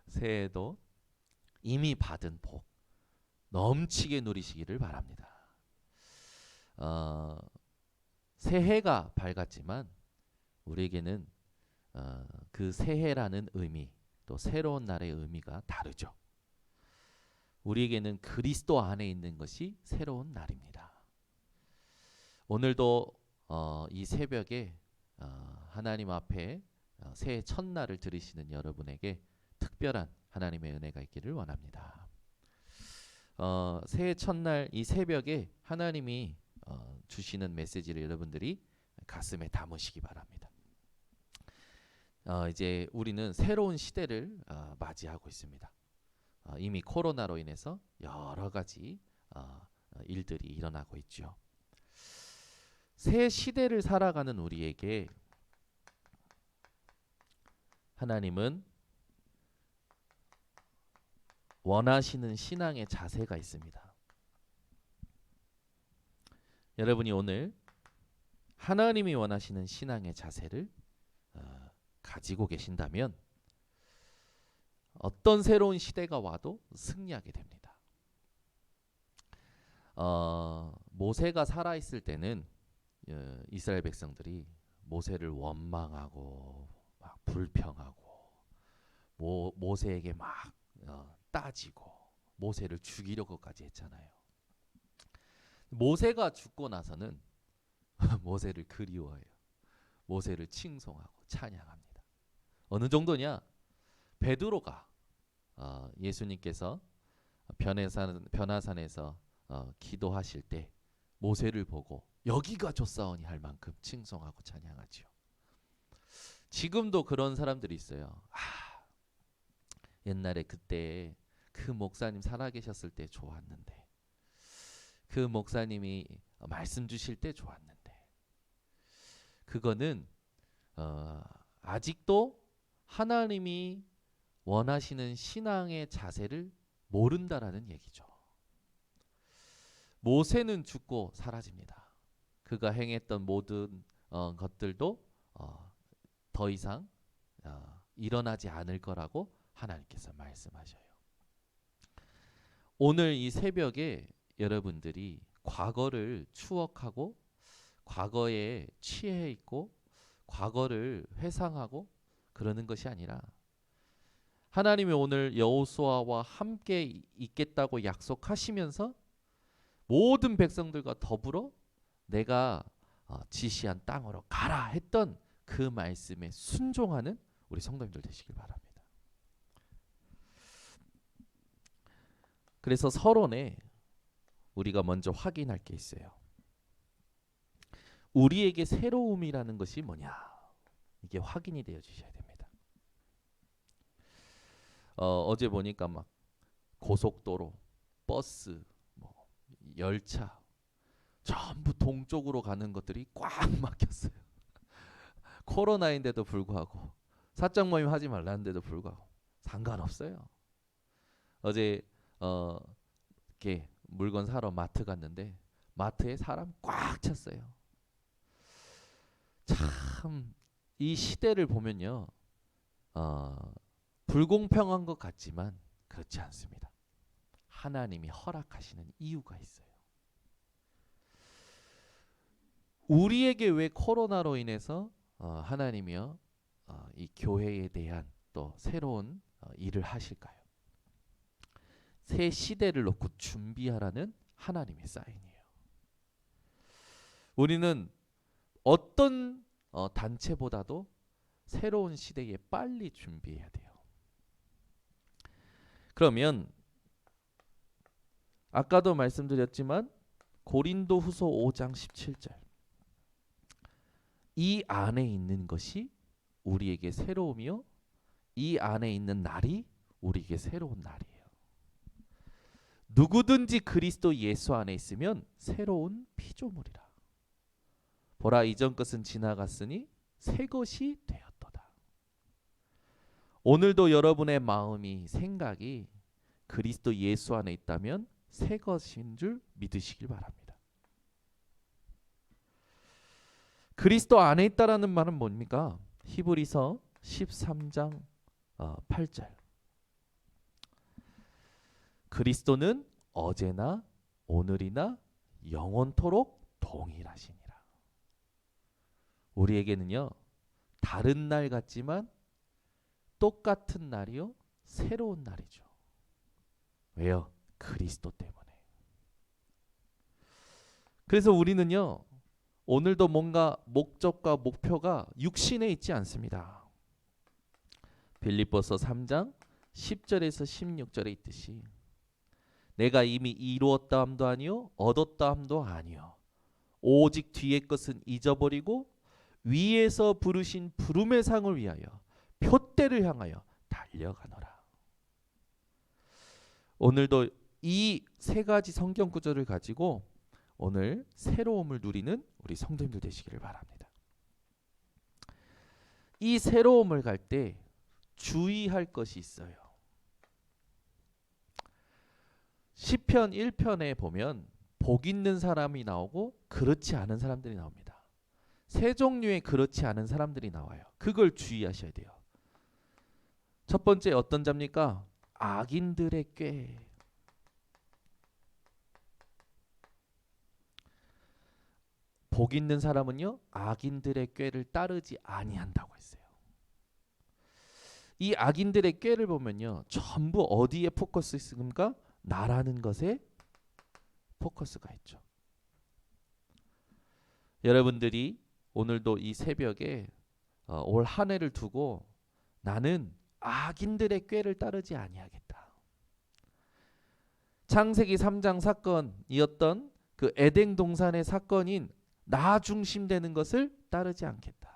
새해에도 이미 받은 복 넘치게 누리시기를 바랍니다. 어, 새해가 밝았지만 우리에게는 그 새해라는 의미, 또 새로운 날의 의미가 다르죠. 우리에게는 그리스도 안에 있는 것이 새로운 날입니다. 오늘도 이 새벽에 하나님 앞에 새해 첫날을 들으시는 여러분에게 특별한 하나님의 은혜가 있기를 원합니다. 새해 첫날 이 새벽에 하나님이 주시는 메시지를 여러분들이 가슴에 담으시기 바랍니다. 이제 우리는 새로운 시대를 맞이하고 있습니다. 이미 코로나로 인해서 여러 가지 일들이 일어나고 있죠. 새 시대를 살아가는 우리에게 하나님은 원하시는 신앙의 자세가 있습니다. 여러분이 오늘 하나님이 원하시는 신앙의 자세를 가지고 계신다면 어떤 새로운 시대가 와도 승리하게 됩니다. 모세가 살아있을 때는 이스라엘 백성들이 모세를 원망하고 막 불평하고 모세에게 막 따지고 모세를 죽이려고까지 했잖아요. 모세가 죽고 나서는 모세를 그리워해요. 모세를 칭송하고 찬양합니다. 어느 정도냐? 베드로가 예수님께서 변화산에서 기도하실 때 모세를 보고 여기가 좋사오니 할 만큼 칭송하고 찬양하지요. 지금도 그런 사람들이 있어요. 옛날에 그때 그 목사님 살아계셨을 때 좋았는데, 그 목사님이 말씀 주실 때 좋았는데, 그거는 아직도 하나님이 원하시는 신앙의 자세를 모른다라는 얘기죠. 모세는 죽고 사라집니다. 그가 행했던 모든 것들도 더 이상 일어나지 않을 거라고 하나님께서 말씀하셔요. 오늘 이 새벽에 여러분들이 과거를 추억하고 과거에 취해 있고 과거를 회상하고 그러는 것이 아니라 하나님이 오늘 여호수아와 함께 있겠다고 약속하시면서 모든 백성들과 더불어 내가 지시한 땅으로 가라 했던 그 말씀에 순종하는 우리 성도님들 되시길 바랍니다. 그래서 서론에 우리가 먼저 확인할 게 있어요. 우리에게 새로움이라는 것이 뭐냐? 이게 확인이 되어 주셔야 됩니다. 어제 보니까 막 고속도로, 버스, 뭐 열차 전부 동쪽으로 가는 것들이 꽉 막혔어요. 코로나인데도 불구하고 사적 모임 하지 말라는데도 불구하고 상관없어요. 어제 이렇게 물건 사러 마트 갔는데 마트에 사람 꽉 찼어요. 참 이 시대를 보면요, 불공평한 것 같지만 그렇지 않습니다. 하나님이 허락하시는 이유가 있어요. 우리에게 왜 코로나로 인해서 하나님이요 이 교회에 대한 또 새로운 일을 하실까요? 새 시대를 놓고 준비하라는 하나님의 사인이에요. 우리는 어떤 단체보다도 새로운 시대에 빨리 준비해야 돼요. 그러면 아까도 말씀드렸지만 고린도후서 5장 17절, 이 안에 있는 것이 우리에게 새로움이요 이 안에 있는 날이 우리에게 새로운 날이에요. 누구든지 그리스도 예수 안에 있으면 새로운 피조물이라. 보라, 이전 것은 지나갔으니 새 것이 되었도다. 오늘도 여러분의 마음이, 생각이 그리스도 예수 안에 있다면 새 것인 줄 믿으시길 바랍니다. 그리스도 안에 있다라는 말은 뭡니까? 히브리서 13장 8절. 그리스도는 어제나 오늘이나 영원토록 동일하시니라. 우리에게는요, 다른 날 같지만 똑같은 날이요, 새로운 날이죠. 왜요? 그리스도 때문에. 그래서 우리는요, 오늘도 뭔가 목적과 목표가 육신에 있지 않습니다. 빌립보서 3장 10절에서 16절에 있듯이 내가 이미 이루었다 함도 아니요 얻었다 함도 아니요 오직 뒤의 것은 잊어버리고 위에서 부르신 부름의 상을 위하여 표대를 향하여 달려가노라. 오늘도 이 세 가지 성경 구절을 가지고 오늘 새로움을 누리는 우리 성도님들 되시기를 바랍니다. 이 새로움을 갈 때 주의할 것이 있어요. 시편 1편에 보면 복 있는 사람이 나오고 그렇지 않은 사람들이 나옵니다. 세 종류의 그렇지 않은 사람들이 나와요. 그걸 주의하셔야 돼요. 첫 번째 어떤 자입니까? 악인들의 꾀. 복 있는 사람은요, 악인들의 꾀를 따르지 아니한다고 했어요. 이 악인들의 꾀를 보면요, 전부 어디에 포커스 있습니까? 나라는 것에 포커스가 있죠. 여러분들이 오늘도 이 새벽에 올 한 해를 두고 나는 악인들의 꾀를 따르지 아니하겠다. 창세기 3장 사건이었던 그 에덴 동산의 사건인 나 중심되는 것을 따르지 않겠다.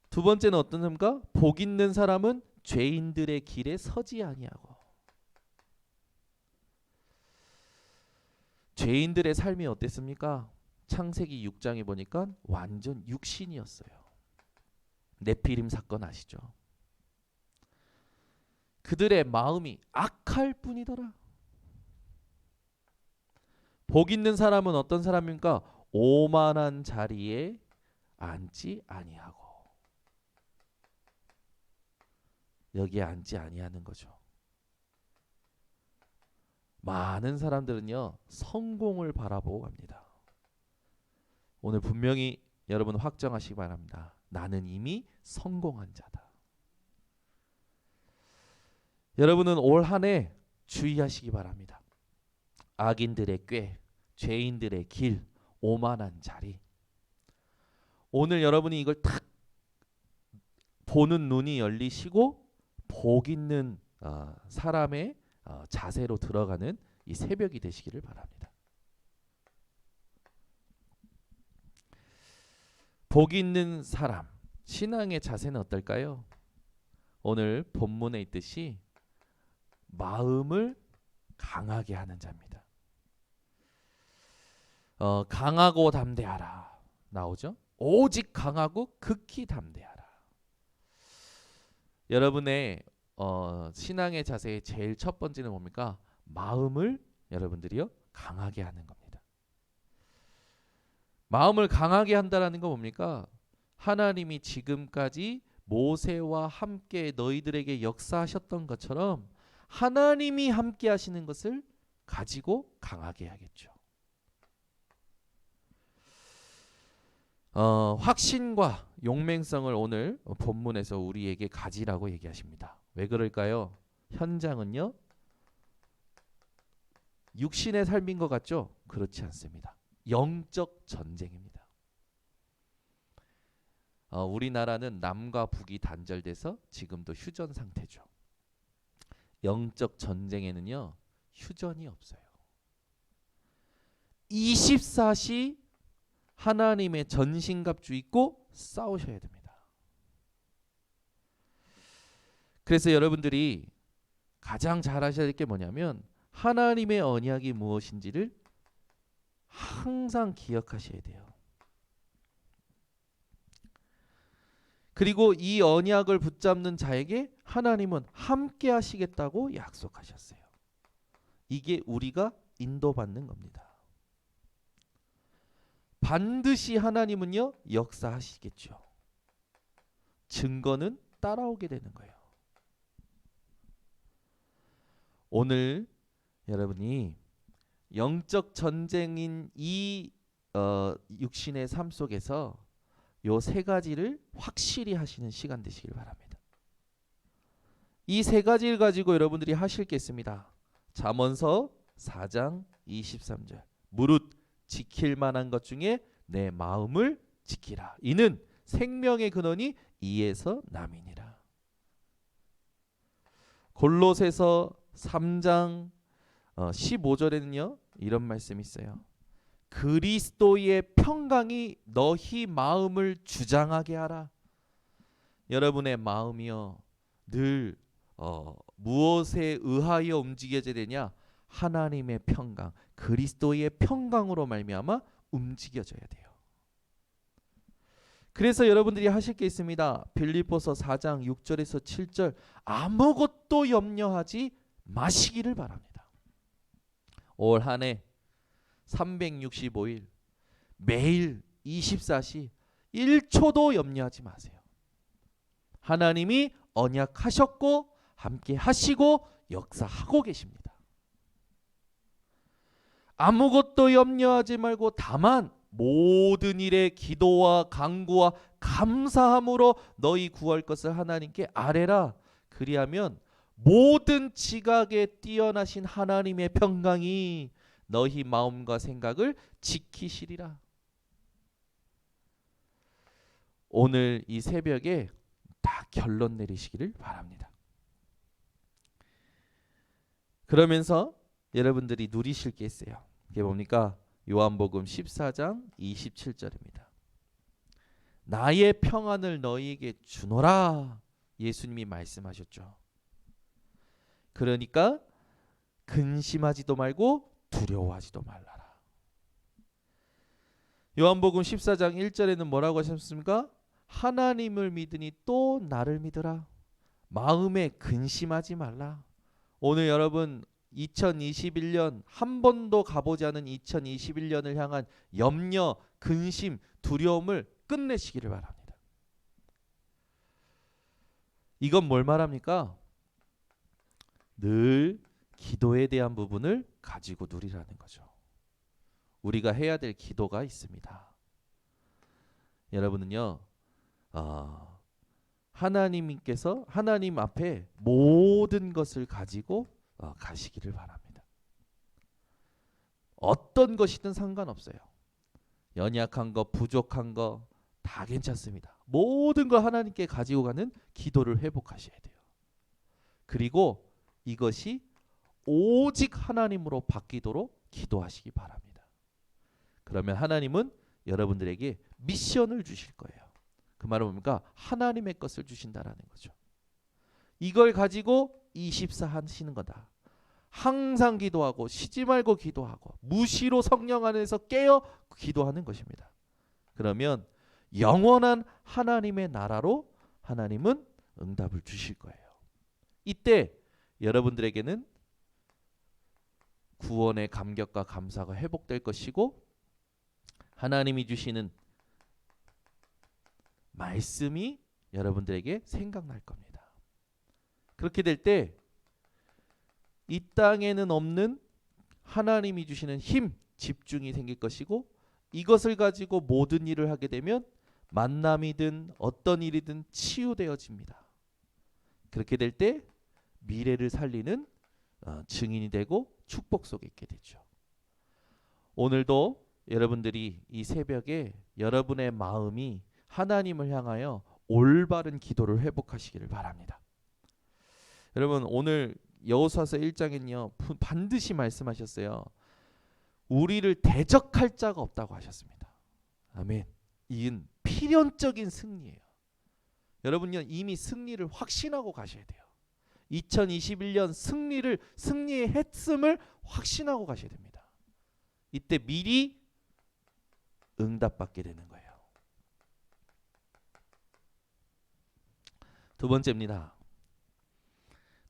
두 번째는 어떤 겁니까? 복 있는 사람은 죄인들의 길에 서지 아니하고. 죄인들의 삶이 어땠습니까? 창세기 6장에 보니까 완전 육신이었어요. 네피림 사건 아시죠? 그들의 마음이 악할 뿐이더라. 복 있는 사람은 어떤 사람입니까? 오만한 자리에 앉지 아니하고. 여기에 앉지 아니하는 거죠. 많은 사람들은요, 성공을 바라보고 갑니다. 오늘 분명히 여러분 확정하시기 바랍니다. 나는 이미 성공한 자다. 여러분은 올 한 해 주의하시기 바랍니다. 악인들의 꾀, 죄인들의 길, 오만한 자리. 오늘 여러분이 이걸 탁 보는 눈이 열리시고 복 있는 사람의 자세로 들어가는 이 새벽이 되시기를 바랍니다. 복 있는 사람, 신앙의 자세는 어떨까요? 오늘 본문에 있듯이 마음을 강하게 하는 자입니다. 강하고 담대하라 나오죠? 오직 강하고 극히 담대하라. 여러분의 신앙의 자세의 제일 첫 번째는 뭡니까? 마음을 여러분들이요 강하게 하는 겁니다. 마음을 강하게 한다라는 건 뭡니까? 하나님이 지금까지 모세와 함께 너희들에게 역사하셨던 것처럼 하나님이 함께 하시는 것을 가지고 강하게 해야겠죠. 확신과 용맹성을 오늘 본문에서 우리에게 가지라고 얘기하십니다. 왜 그럴까요? 현장은요, 육신의 삶인 것 같죠? 그렇지 않습니다. 영적 전쟁입니다. 우리나라는 남과 북이 단절돼서 지금도 휴전 상태죠. 영적 전쟁에는요, 휴전이 없어요. 24시 하나님의 전신갑주 입고 싸우셔야 됩니다. 그래서 여러분들이 가장 잘하셔야 될 게 뭐냐면 하나님의 언약이 무엇인지를 항상 기억하셔야 돼요. 그리고 이 언약을 붙잡는 자에게 하나님은 함께 하시겠다고 약속하셨어요. 이게 우리가 인도받는 겁니다. 반드시 하나님은요 역사하시겠죠. 증거는 따라오게 되는 거예요. 오늘 여러분이 영적 전쟁인 이 육신의 삶 속에서 요 세 가지를 확실히 하시는 시간 되시길 바랍니다. 이 세 가지를 가지고 여러분들이 하실 게 있습니다. 잠언서 4장 23절. 무릇 지킬 만한 것 중에 내 마음을 지키라. 이는 생명의 근원이 이에서 남이니라. 골로새서 3장 15절에는요. 이런 말씀이 있어요. 그리스도의 평강이 너희 마음을 주장하게 하라. 여러분의 마음이요. 늘 무엇에 의하여 움직여져야 되냐? 하나님의 평강, 그리스도의 평강으로 말미암아 움직여져야 돼요. 그래서 여러분들이 하실 게 있습니다. 빌립보서 4장 6절에서 7절 아무것도 염려하지 마시기를 바랍니다. 올 한 해 365일 매일 24시 1초도 염려하지 마세요. 하나님이 언약하셨고 함께 하시고 역사하고 계십니다. 아무것도 염려하지 말고 다만 모든 일에 기도와 간구와 감사함으로 너희 구할 것을 하나님께 아뢰라. 그리하면 모든 지각에 뛰어나신 하나님의 평강이 너희 마음과 생각을 지키시리라. 오늘 이 새벽에 다 결론 내리시기를 바랍니다. 그러면서 여러분들이 누리실 게 있어요. 이게 뭡니까? 요한복음 14장 27절입니다. 나의 평안을 너희에게 주노라. 예수님이 말씀하셨죠. 그러니까 근심하지도 말고 두려워하지도 말라라. 요한복음 14장 1절에는 뭐라고 하셨습니까? 하나님을 믿으니 또 나를 믿으라. 마음에 근심하지 말라. 오늘 여러분 2021년 한 번도 가보지 않은 2021년을 향한 염려, 근심, 두려움을 끝내시기를 바랍니다. 이건 뭘 말합니까? 늘 기도에 대한 부분을 가지고 누리라는 거죠. 우리가 해야 될 기도가 있습니다. 여러분은요, 하나님께서 하나님 앞에 모든 것을 가지고 가시기를 바랍니다. 어떤 것이든 상관없어요. 연약한 거, 부족한 거 다 괜찮습니다. 모든 걸 하나님께 가지고 가는 기도를 회복하셔야 돼요. 그리고 이것이 오직 하나님으로 바뀌도록 기도하시기 바랍니다. 그러면 하나님은 여러분들에게 미션을 주실 거예요. 그 말은 뭡니까? 하나님의 것을 주신다라는 거죠. 이걸 가지고 24 하시는 거다. 항상 기도하고 쉬지 말고 기도하고 무시로 성령 안에서 깨어 기도하는 것입니다. 그러면 영원한 하나님의 나라로 하나님은 응답을 주실 거예요. 이때 여러분들에게는 구원의 감격과 감사가 회복될 것이고 하나님이 주시는 말씀이 여러분들에게 생각날 겁니다. 그렇게 될 때 이 땅에는 없는 하나님이 주시는 힘, 집중이 생길 것이고 이것을 가지고 모든 일을 하게 되면 만남이든 어떤 일이든 치유되어집니다. 그렇게 될 때 미래를 살리는 증인이 되고 축복 속에 있게 되죠. 오늘도 여러분들이 이 새벽에 여러분의 마음이 하나님을 향하여 올바른 기도를 회복하시기를 바랍니다. 여러분 오늘 여호수아서 1장에는요 반드시 말씀하셨어요. 우리를 대적할 자가 없다고 하셨습니다. 아멘. 이는 필연적인 승리예요. 여러분요 이미 승리를 확신하고 가셔야 돼요. 2021년 승리의 했음을 확신하고 가셔야 됩니다. 이때 미리 응답받게 되는 거예요. 두 번째입니다.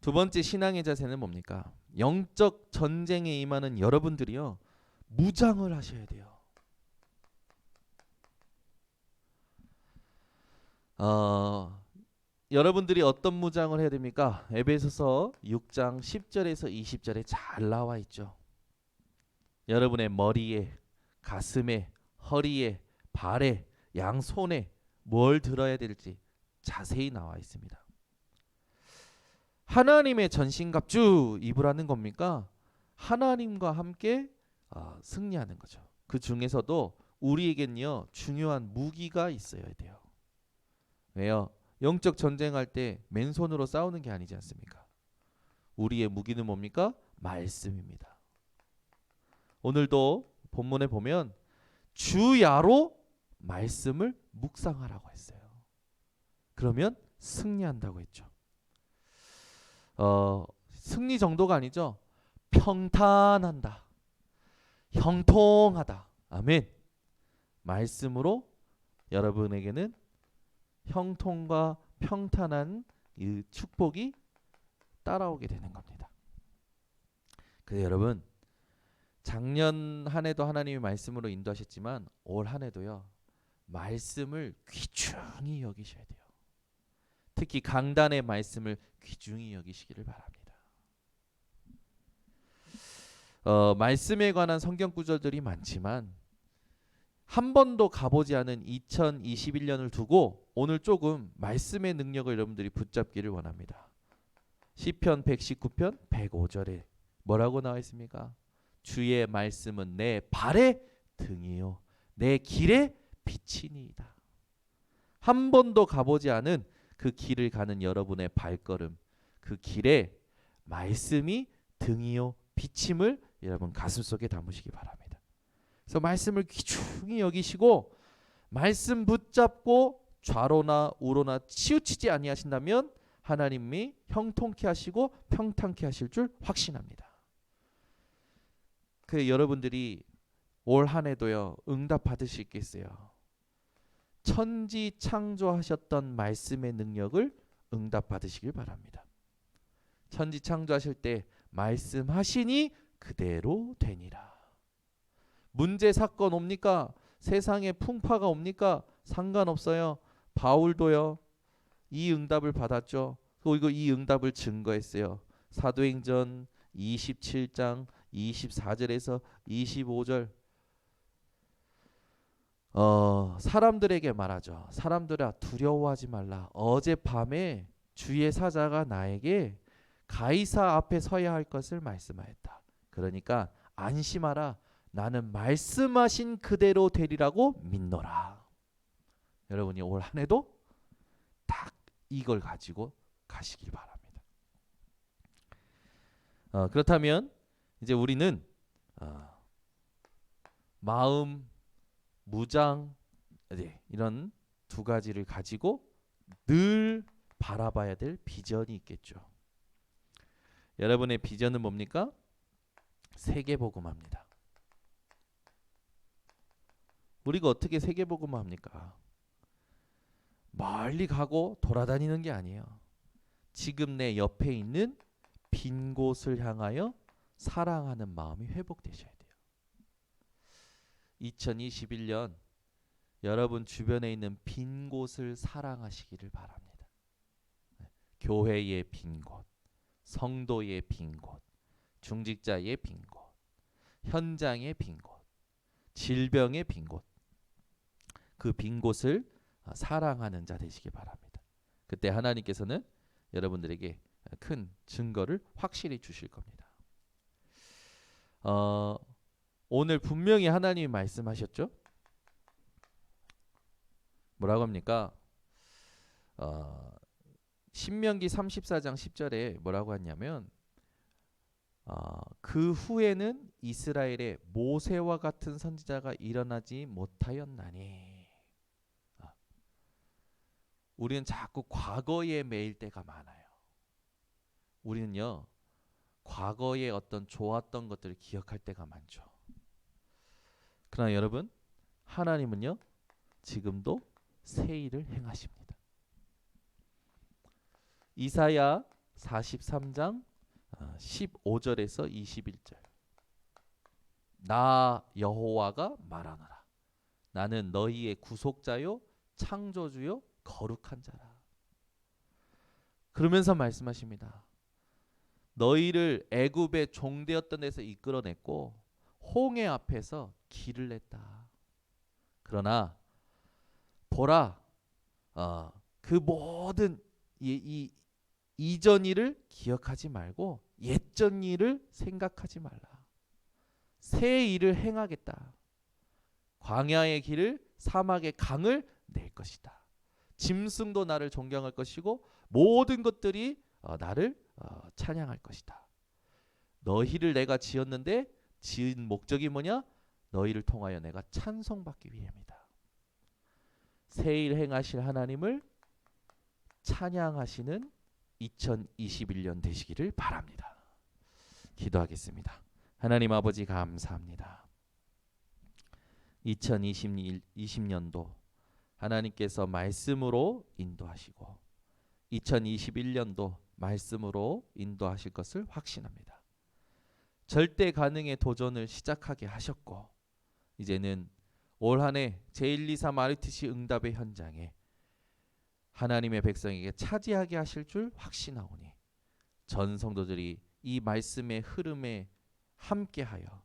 두 번째 신앙의 자세는 뭡니까? 영적 전쟁에 임하는 여러분들이요 무장을 하셔야 돼요. 여러분들이 어떤 무장을 해야 됩니까? 에베소서 6장 10절에서 20절에 잘 나와 있죠. 여러분의 머리에, 가슴에, 허리에, 발에, 양손에 뭘 들어야 될지 자세히 나와 있습니다. 하나님의 전신갑주 입으라는 겁니까? 하나님과 함께 승리하는 거죠. 그 중에서도 우리에겐요 중요한 무기가 있어야 돼요. 왜요? 영적 전쟁할 때 맨손으로 싸우는 게 아니지 않습니까? 우리의 무기는 뭡니까? 말씀입니다. 오늘도 본문에 보면 주야로 말씀을 묵상하라고 했어요. 그러면 승리한다고 했죠. 승리 정도가 아니죠. 평탄한다. 형통하다. 아멘. 말씀으로 여러분에게는 형통과 평탄한 이 축복이 따라오게 되는 겁니다. 그래서 여러분 작년 한 해도 하나님이 말씀으로 인도하셨지만 올 한 해도요 말씀을 귀중히 여기셔야 돼요. 특히 강단의 말씀을 귀중히 여기시기를 바랍니다. 말씀에 관한 성경 구절들이 많지만 한 번도 가보지 않은 2021년을 두고 오늘 조금 말씀의 능력을 여러분들이 붙잡기를 원합니다. 시편 119편 105절에 뭐라고 나와 있습니까? 주의 말씀은 내 발의 등이요 내 길의 빛이니이다. 한 번도 가보지 않은 그 길을 가는 여러분의 발걸음, 그 길에 말씀이 등이요 빛임을 여러분 가슴속에 담으시기 바랍니다. 그래서 말씀을 귀중히 여기시고 말씀 붙잡고 좌로나 우로나 치우치지 아니하신다면 하나님이 형통케 하시고 평탄케 하실 줄 확신합니다. 그 여러분들이 올 한 해도요 응답 받을 수 있겠어요. 천지 창조하셨던 말씀의 능력을 응답 받으시길 바랍니다. 천지 창조하실 때 말씀하시니 그대로 되니라. 문제 사건 옵니까? 세상에 풍파가 옵니까? 상관없어요. 바울도요 이 응답을 받았죠. 그리고 이 응답을 증거했어요. 사도행전 27장 24절에서 25절 사람들에게 말하죠. 사람들아 두려워하지 말라. 어젯밤에 주의 사자가 나에게 가이사 앞에 서야 할 것을 말씀하였다. 그러니까 안심하라. 나는 말씀하신 그대로 되리라고 믿노라. 여러분이 올 한 해도 딱 이걸 가지고 가시길 바랍니다. 그렇다면 이제 우리는 마음, 무장 이런 두 가지를 가지고 늘 바라봐야 될 비전이 있겠죠. 여러분의 비전은 뭡니까? 세계복음화입니다. 우리가 어떻게 세계복음화합니까? 멀리 가고 돌아다니는 게 아니에요. 지금 내 옆에 있는 빈 곳을 향하여 사랑하는 마음이 회복되셔야 돼요. 2021년 여러분 주변에 있는 빈 곳을 사랑하시기를 바랍니다. 교회의 빈 곳, 성도의 빈 곳, 중직자의 빈 곳, 현장의 빈 곳, 질병의 빈 곳, 그 빈 곳을 사랑하는 자 되시기 바랍니다. 그때 하나님께서는 여러분들에게 큰 증거를 확실히 주실 겁니다. 오늘 분명히 하나님이 말씀하셨죠? 뭐라고 합니까? 신명기 34장 10절에 뭐라고 하냐면 그 후에는 이스라엘에 모세와 같은 선지자가 일어나지 못하였나니. 우리는 자꾸 과거에 매일 때가 많아요. 우리는요 과거의 어떤 좋았던 것들을 기억할 때가 많죠. 그러나 여러분 하나님은요 지금도 새 일을 행하십니다. 이사야 43장 15절에서 21절 나 여호와가 말하노라. 나는 너희의 구속자요 창조주요 거룩한 자라. 그러면서 말씀하십니다. 너희를 애굽의 종되었던 데서 이끌어냈고 홍해 앞에서 길을 냈다. 그러나 보라, 그 모든 이전 일을 기억하지 말고 옛전 일을 생각하지 말라. 새 일을 행하겠다. 광야의 길을, 사막의 강을 낼 것이다. 짐승도 나를 존경할 것이고 모든 것들이 나를 찬양할 것이다. 너희를 내가 지었는데 지은 목적이 뭐냐? 너희를 통하여 내가 찬송받기 위함이다. 새 일 행하실 하나님을 찬양하시는 2021년 되시기를 바랍니다. 기도하겠습니다. 하나님 아버지 감사합니다. 2020년도 하나님께서 말씀으로 인도하시고 2021년도 말씀으로 인도하실 것을 확신합니다. 절대 가능의 도전을 시작하게 하셨고 이제는 올 한해 제124 RUTC 응답의 현장에 하나님의 백성에게 차지하게 하실 줄 확신하오니 전 성도들이 이 말씀의 흐름에 함께하여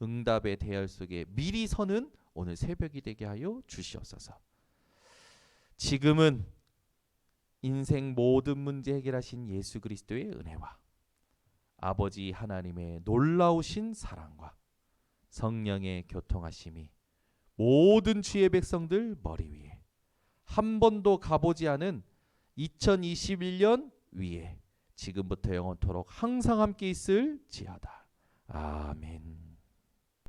응답의 대열 속에 미리 서는 오늘 새벽이 되게 하여 주시옵소서. 지금은 인생 모든 문제 해결하신 예수 그리스도의 은혜와 아버지 하나님의 놀라우신 사랑과 성령의 교통하심이 모든 주의 백성들 머리 위에 한 번도 가보지 않은 2021년 위에 지금부터 영원토록 항상 함께 있을지어다. 아멘.